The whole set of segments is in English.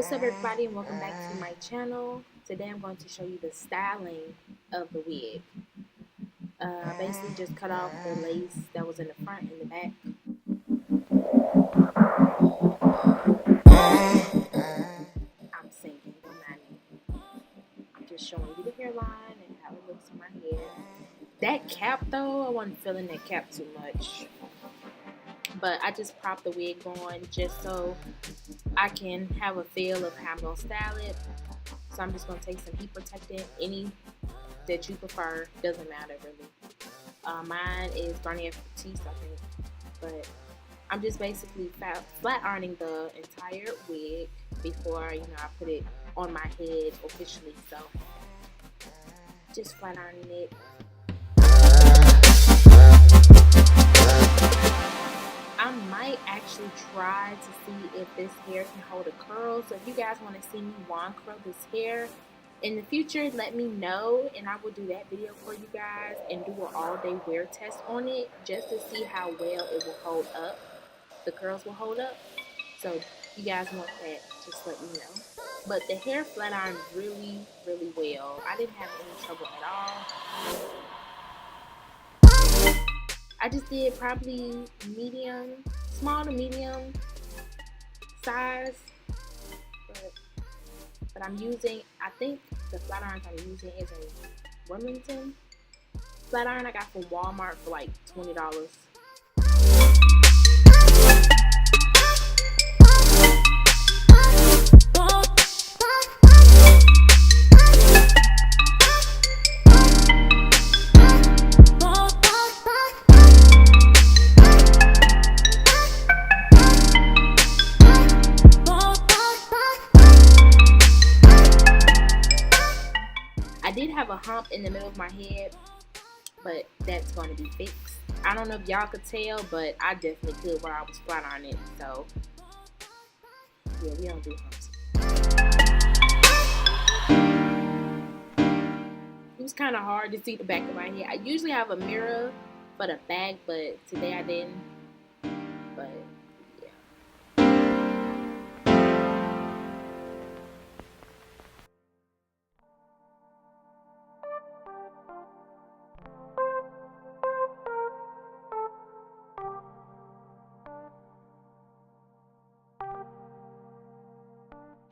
What's up, everybody, and welcome back to my channel. Today I'm going to show you the styling of the wig. I basically just cut off the lace that was in the front and the back. I'm singing, don't mind me. I'm just showing you the hairline and how it looks on my head. That cap though, I wasn't feeling that cap too much. But I just propped the wig on just so I can have a feel of how I'm going to style it. So I'm just going to take some heat protectant, any that you prefer, doesn't matter really. Mine is Garnier Petite, I think. But I'm just basically flat ironing the entire wig before, I put it on my head officially. So just flat ironing it. I might actually try to see if this hair can hold a curl. So if you guys want to see me wand curl this hair in the future, let me know and I will do that video for you guys and do an all-day wear test on it just to see how well it will hold up. The curls will hold up. So if you guys want that, just let me know. But the hair flat ironed really, really well. I didn't have any trouble at all. I just did probably medium, small to medium size, but I'm using, I think the flat irons I'm using is a Wilmington flat iron I got from Walmart for like $20. I did have a hump in the middle of my head, but that's going to be fixed. I don't know if y'all could tell, but I definitely could while I was flat ironing it. So, yeah, we don't do humps. It was kind of hard to see the back of my head. I usually have a mirror for the back, but today I didn't. But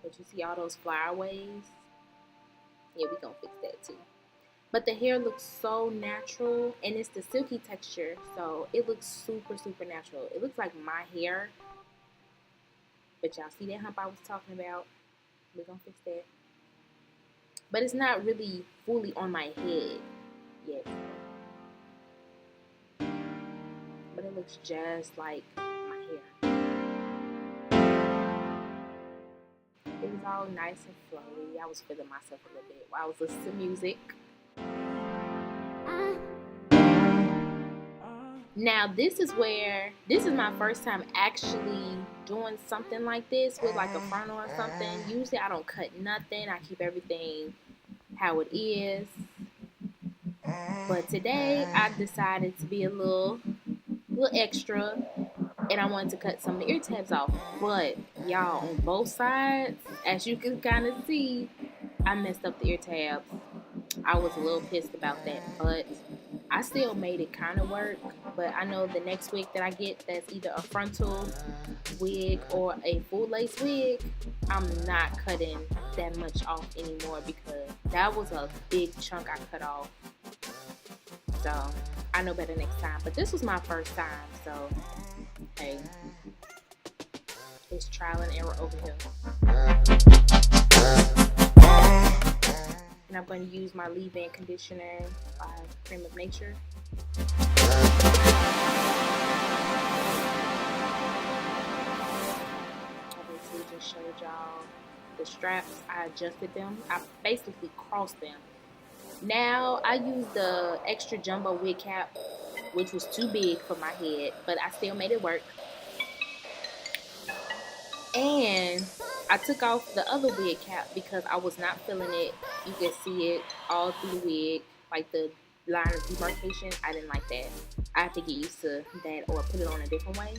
but you see all those flyaways? Yeah, we gonna fix that too. But the hair looks so natural, and it's the silky texture, so it looks super, super natural. It looks like my hair. But y'all see that hump I was talking about? We're gonna fix that. But it's not really fully on my head yet. But it looks just like my hair. It was all nice and flowy. I was feeling myself a little bit while I was listening to music. Now this is my first time actually doing something like this with like a frontal or something. Usually I don't cut nothing. I keep everything how it is. But today I decided to be a little extra. And I wanted to cut some of the ear tabs off. But y'all, on both sides, as you can kind of see, I messed up the ear tabs. I was a little pissed about that. But I still made it kind of work. But I know the next wig that I get that's either a frontal wig or a full lace wig, I'm not cutting that much off anymore because that was a big chunk I cut off. So I know better next time. But this was my first time, so hey, it's trial and error over here. And I'm going to use my leave-in conditioner by Cream of Nature. Obviously, just showed y'all the straps. I adjusted them. I basically crossed them. Now I use the extra jumbo wig cap, which was too big for my head, but I still made it work. And I took off the other wig cap because I was not feeling it. You can see it all through the wig, like the line of demarcation. I didn't like that. I have to get used to that or put it on a different way.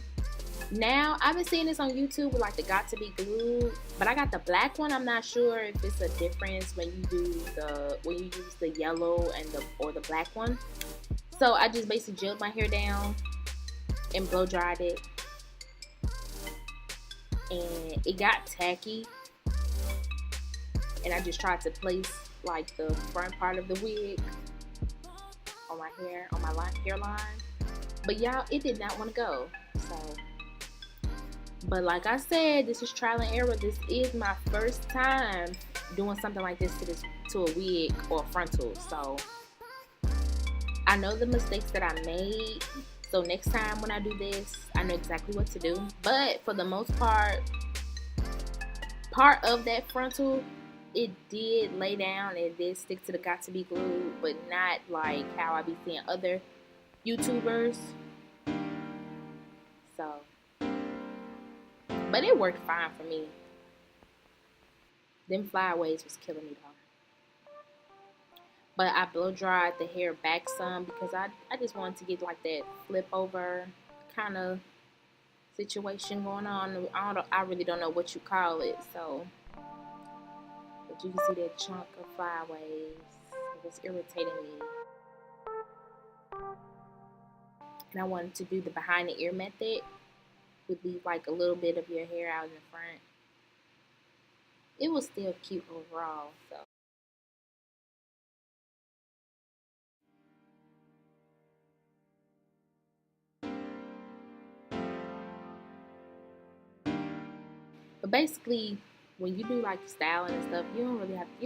Now, I've been seeing this on YouTube with like the got to be glued, but I got the black one. I'm not sure if it's a difference when you use the yellow and the black one. So I just basically gelled my hair down and blow dried it, and it got tacky. And I just tried to place like the front part of the wig on my hair, on my hairline. But y'all, it did not want to go. So. But like I said, this is trial and error. This is my first time doing something like this to a wig or a frontal. So I know the mistakes that I made. So next time when I do this, I know exactly what to do. But for the most part of that frontal, it did lay down. It did stick to the got to be glued, but not like how I be seeing other YouTubers. So. But it worked fine for me. Them flyaways was killing me though. But I blow dried the hair back some because I just wanted to get like that flip over kind of situation going on. I really don't know what you call it. So, but you can see that chunk of flyaways. It was irritating me. And I wanted to do the behind the ear method. Would leave like a little bit of your hair out in the front. It was still cute overall, so. But basically, when you do like styling and stuff, you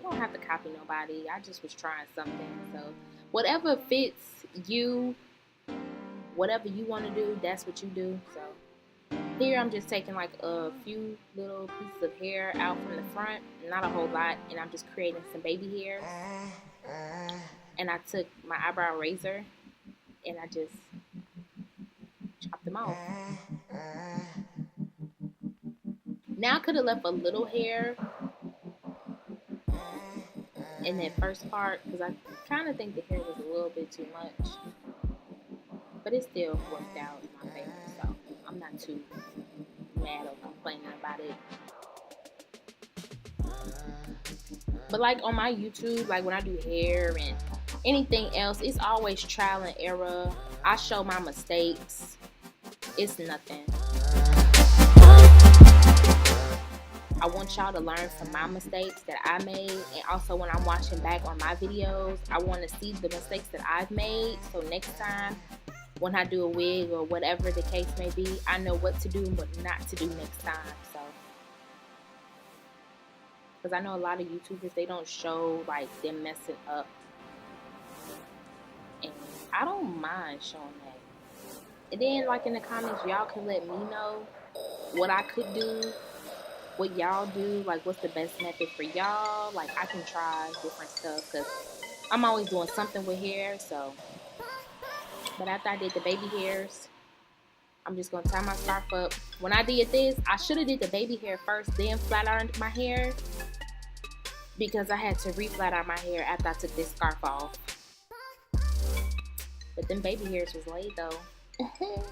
don't have to copy nobody. I just was trying something, so whatever fits you, whatever you want to do, that's what you do. So. Here I'm just taking like a few little pieces of hair out from the front, not a whole lot, and I'm just creating some baby hairs. And I took my eyebrow razor and I just chopped them off. Now I could have left a little hair in that first part because I kind of think the hair was a little bit too much. But it still worked out in my favor, so I'm not too mad or complaining about it. But like on my YouTube, like when I do hair and anything else, it's always trial and error. I show my mistakes. It's nothing. I want y'all to learn from my mistakes that I made, and also when I'm watching back on my videos, I want to see the mistakes that I've made, so next time when I do a wig or whatever the case may be, I know what to do and what not to do next time. So, because I know a lot of YouTubers, they don't show like them messing up, and I don't mind showing that. And then like in the comments, y'all can let me know what I could do, what y'all do, like what's the best method for y'all. Like I can try different stuff because I'm always doing something with hair. So. But after I did the baby hairs, I'm just going to tie my scarf up. When I did this, I should have did the baby hair first, then flat ironed my hair. Because I had to re-flat iron my hair after I took this scarf off. But them baby hairs was laid though. I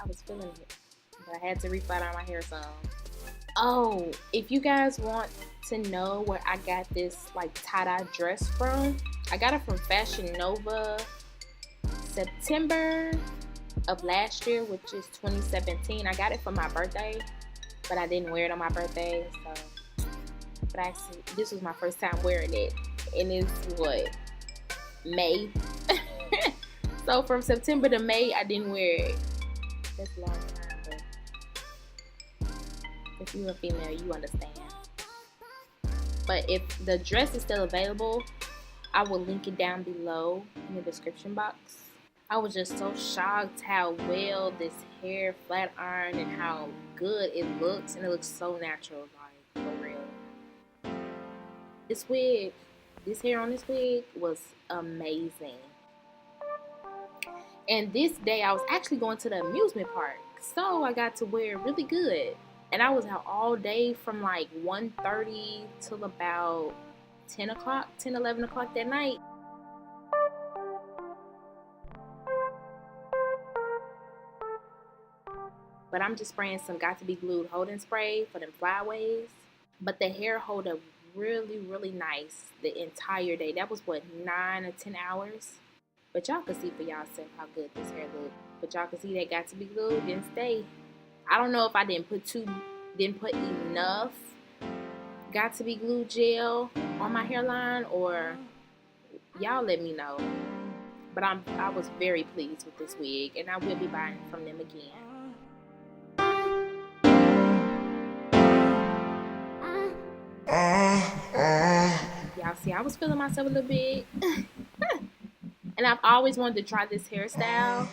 was feeling it. But I had to re-flat iron my hair some. Oh, if you guys want to know where I got this like tie-dye dress from, I got it from Fashion Nova. September of last year, which is 2017. I got it for my birthday, but I didn't wear it on my birthday. So, but actually, this was my first time wearing it, and it's what, May. So from September to May, I didn't wear it. That's a long time, but if you're a female, you understand. But if the dress is still available, I will link it down below in the description box. I was just so shocked how well this hair flat ironed and how good it looks. And it looks so natural, like, for real. This hair on this wig was amazing. And this day, I was actually going to the amusement park. So I got to wear really good. And I was out all day from like 1:30 till about 10 o'clock, 10, 11 o'clock that night. But I'm just spraying some Got To Be Glued holding spray for them flyaways. But the hair hold up really, really nice the entire day. That was what, 9 or 10 hours? But y'all can see for yourself how good this hair look. But y'all can see that Got To Be Glued didn't stay. I don't know if I didn't put enough Got To Be Glued gel on my hairline, or y'all let me know. But I was very pleased with this wig, and I will be buying from them again. Y'all see, I was feeling myself a little bit. And I've always wanted to try this hairstyle.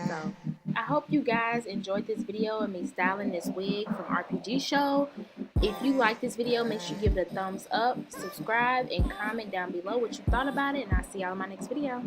So I hope you guys enjoyed this video of me styling this wig from RPGShow. If you like this video, make sure you give it a thumbs up, subscribe, and comment down below what you thought about it. And I'll see y'all in my next video.